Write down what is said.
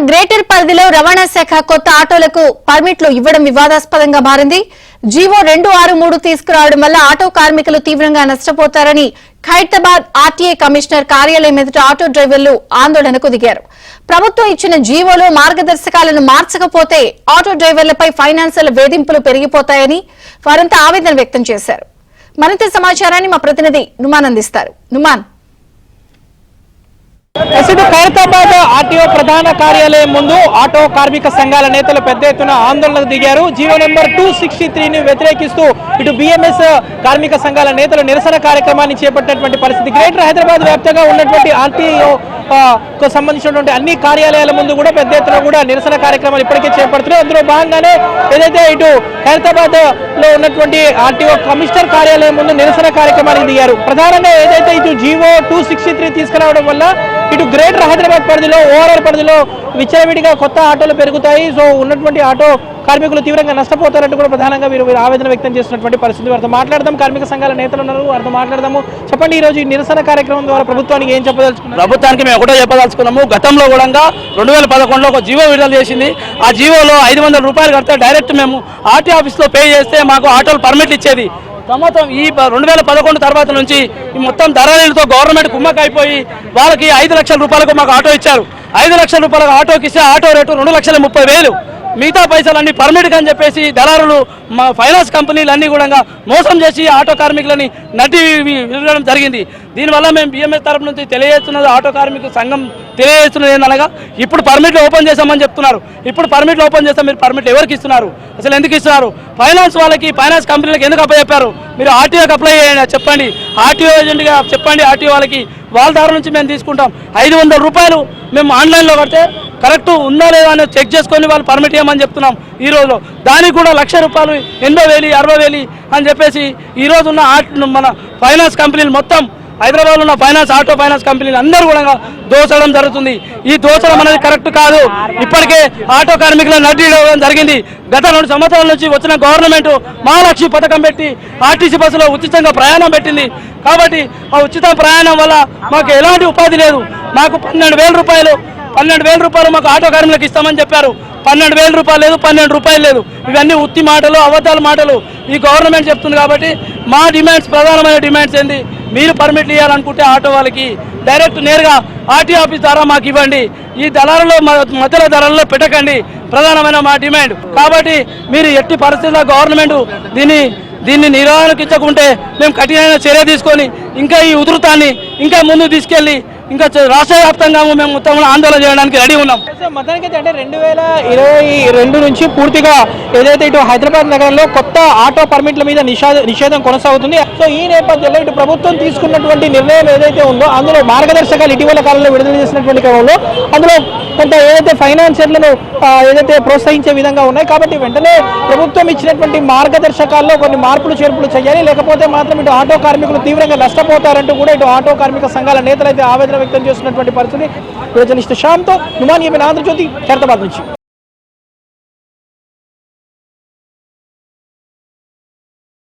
Greater పరిధిలో రవాణా శాఖ కొత్త ఆటోలకు పర్మిట్లు ఇవ్వడం వివాదాస్పదంగా మారింది. జీవో 263 తీసుకురావడం వల్ల ఆటో కార్మికులు తీవ్రంగా నష్టపోతారని ఖైరతాబాద్ ఆర్టీఏ కమిషనర్ కార్యాలయం ఎదుట ఆటో డ్రైవర్లు ఆందోళనకు దిగారు. ప్రభుత్వం ఇచ్చిన జీవోలో మార్గదర్శకాలను మార్చకపోతే ఆటో డ్రైవర్లపై ఫైనాన్షియల్ వేధింపులు పెరిగిపోతాయని వారంతా ఆవేదన వ్యక్తం చేశారు. మరింత సమాచారాన్ని మా ప్రతినిధి నుమాన్ అందిస్తారు. నుమాన్, ఖైరతాబాద్ ఆర్టీఓ ప్రధాన కార్యాలయం ముందు ఆటో కార్మిక సంఘాల నేతలు పెద్ద ఎత్తున ఆందోళనకు దిగారు. జీవో నెంబర్ 263ని వ్యతిరేకిస్తూ ఇటు బిఎంఎస్ కార్మిక సంఘాల నేతలు నిరసన కార్యక్రమాన్ని చేపట్టినటువంటి పరిస్థితి. గ్రేటర్ హైదరాబాద్ వ్యాప్తంగా ఉన్నటువంటి ఆర్టీఓ సంబంధించినటువంటి అన్ని కార్యాలయాల ముందు కూడా పెద్ద ఎత్తున కూడా నిరసన కార్యక్రమాలు ఇప్పటికే చేపడుతున్నాయి. అందులో భాగంగానే ఏదైతే ఇటు ఖైరతాబాద్ లో ఉన్నటువంటి ఆర్టీఓ కమిషనర్ కార్యాలయం ముందు నిరసన కార్యక్రమానికి దిగారు. ప్రధానంగా ఏదైతే ఇటు జీవో 263 తీసుకురావడం వల్ల ఇటు గ్రేటర్ హైదరాబాద్ పరిధిలో ఓవరాల్ పరిధిలో విచ్చలవిడిగా కొత్త ఆటోలు పెరుగుతాయి. సో ఉన్నటువంటి ఆటో కార్మికులు తీవ్రంగా నష్టపోతారంటూ కూడా ప్రధానంగా వీరు ఆవేదన వ్యక్తం చేస్తున్నటువంటి పరిస్థితి. వారితో మాట్లాడదాం. కార్మిక సంఘాల నేతలు ఉన్నారు, వారితో మాట్లాడదాము. చెప్పండి, ఈ రోజు ఈ నిరసన కార్యక్రమం ద్వారా ప్రభుత్వానికి ఏం చెప్పదలుచుకున్నారు? ప్రభుత్వానికి మేము ఒకటో చెప్పదలుచుకున్నాము. గతంలో కూడా 2011లో ఒక జీవో విడుదల చేసింది. ఆ జీవోలో 500 రూపాయలు కడితే డైరెక్ట్ మేము ఆర్టీ ఆఫీస్లో పే చేస్తే మాకు ఆటోలు పర్మిట్లు ఇచ్చేది. మొత్తం ఈ 2011 తర్వాత నుంచి ఈ మొత్తం ధరలతో గవర్నమెంట్ కుమ్మక్ అయిపోయి వాళ్ళకి 5 లక్షల రూపాయలకు మాకు ఆటో ఇచ్చారు. 5 లక్షల రూపాయలకు ఆటోకి ఇస్తే ఆటో రేటు 2,30,000. మిగతా పైసలన్నీ పర్మిట్ అని చెప్పేసి దళారులు మా ఫైనాన్స్ కంపెనీలు అన్నీ కూడా మోసం చేసి ఆటో కార్మికులని నటి విడడం జరిగింది. దీనివల్ల మేము బిఎంఎస్ తరఫు నుంచి తెలియజేస్తున్నది, ఆటో కార్మిక సంఘం తెలియజేస్తున్నది ఏంటనగా ఇప్పుడు పర్మిట్లు ఓపెన్ చేస్తామని చెప్తున్నారు. ఇప్పుడు పర్మిట్లు ఓపెన్ చేస్తాం, మీరు పర్మిట్లు ఎవరికి ఇస్తున్నారు, అసలు ఎందుకు ఇస్తున్నారు? ఫైనాన్స్ వాళ్ళకి, ఫైనాన్స్ కంపెనీలకు ఎందుకు అప్పచెప్పారు? మీరు ఆర్టీఓకి అప్లై చేయండి, చెప్పండి, ఆర్టీఓ ఏజెంట్గా చెప్పండి. ఆర్టీఓ వాళ్ళకి వాళ్ళ ద్వారా నుంచి మేము తీసుకుంటాం. 500 రూపాయలు మేము ఆన్లైన్లో కడితే కరెక్ట్ ఉందా లేదా అని చెక్ చేసుకొని వాళ్ళు పర్మిట్ ఇవ్వమని చెప్తున్నాం. ఈ రోజులో దానికి కూడా 1,00,000 రూపాయలు, 80,000, 60,000 అని చెప్పేసి ఈ రోజు ఉన్న మన ఫైనాన్స్ కంపెనీలు మొత్తం హైదరాబాద్లో ఉన్న ఆటో ఫైనాన్స్ కంపెనీలు అందరూ కూడా దోచడం జరుగుతుంది. ఈ దోచడం అనేది కరెక్ట్ కాదు. ఇప్పటికే ఆటో కార్మికులను నడ్డివ్వడం జరిగింది. గత 2 సంవత్సరాల నుంచి వచ్చిన గవర్నమెంట్ మహాలక్ష్మి పథకం పెట్టి ఆర్టీసీ బస్సులో ఉచితంగా ప్రయాణం పెట్టింది. కాబట్టి ఆ ఉచిత ప్రయాణం వల్ల మాకు ఎలాంటి ఉపాధి లేదు. మాకు 12,000 రూపాయలు మాకు ఆటో కార్మికులకు ఇస్తామని చెప్పారు. 12,000 రూపాయలు లేదు, 12 రూపాయలు లేదు. ఇవన్నీ ఉత్తి మాటలు, అబద్ధాల మాటలు ఈ గవర్నమెంట్ చెప్తుంది. కాబట్టి మా డిమాండ్స్, ప్రధానమైన డిమాండ్స్ ఏంది? మీరు పర్మిట్లు ఇవ్వాలనుకుంటే ఆటో వాళ్ళకి డైరెక్ట్ నేరుగా ఆర్టీ ఆఫీస్ ద్వారా మాకు ఇవ్వండి. ఈ దళాలలో మధ్యలో ధరల్లో పెట్టకండి, ప్రధానమైన మా డిమాండ్. కాబట్టి మీరు ఎట్టి పరిస్థితుల్లో గవర్నమెంట్ దీన్ని నిరాకరించకుంటే మేము కఠినమైన చర్య తీసుకొని ఇంకా ఈ ఉధృతాన్ని ఇంకా ముందుకు తీసుకెళ్లి ఇంకా రాష్ట్ర వ్యాప్తంగా మేము మొత్తం ఆందోళన చేయడానికి రెడీ ఉన్నాం. మొత్తానికి అంటే 2022 నుంచి పూర్తిగా ఏదైతే ఇటు హైదరాబాద్ నగరంలో కొత్త ఆటో పర్మిట్ల మీద నిషేధం కొనసాగుతుంది. సో ఈ నేపథ్యంలో ఇటు ప్రభుత్వం తీసుకున్నటువంటి నిర్ణయం ఏదైతే ఉందో అందులో మార్గదర్శకాలు ఇటీవల కాలంలో విడుదల చేసినటువంటి క్రమంలో అందులో కొంత ఏదైతే ఫైనాన్షియర్లను ఏదైతే ప్రోత్సహించే విధంగా ఉన్నాయి. కాబట్టి వెంటనే ప్రభుత్వం ఇచ్చినటువంటి మార్గదర్శకాల్లో కొన్ని మార్పులు చేర్పులు చేయాలి, లేకపోతే మాత్రం ఇటు ఆటో కార్మికులు తీవ్రంగా నష్టపోతారంటూ కూడా ఇటు ఆటో కార్మిక సంఘాల నేతలు అయితే ఆవేదన వ్యక్తం చేస్తున్నటువంటి పరిస్థితి. జర్నలిస్ట్ శ్యామ్తో నుమాన్, ఆంధ్రజ్యోతి, ఖైరతాబాద్ నుంచి.